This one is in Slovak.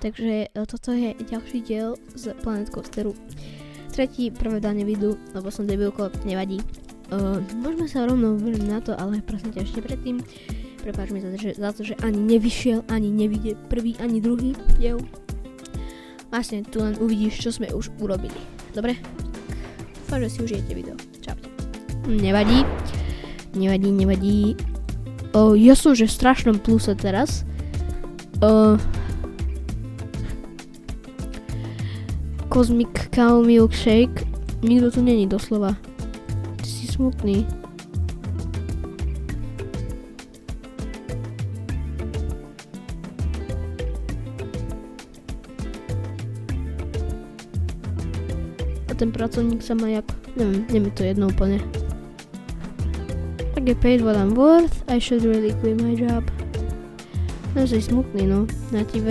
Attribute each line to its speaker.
Speaker 1: Takže toto je ďalší diel z Planet Coasteru. Tretí pravidelne vyjdú, lebo som debilko, nevadí. Môžeme sa rovno vrhnúť na to, ale prosím ťa ešte predtým. Prepáč mi za to, že ani nevyšiel, ani nevidie prvý, ani druhý diel. Vlastne tu len uvidíš, čo sme už urobili. Dobre? Dúfam, že si užijete video. Čaute. Nevadí. Ja som že v strašnom pluse teraz. Cosmic Cow Milkshake. Nikto tu není doslova. Ty si smutný. A ten pracovník sa má jak... Neviem, nie mi to jedno úplne. I get paid what I'm worth, I should really quit my job. No, že smutný, no. Na ti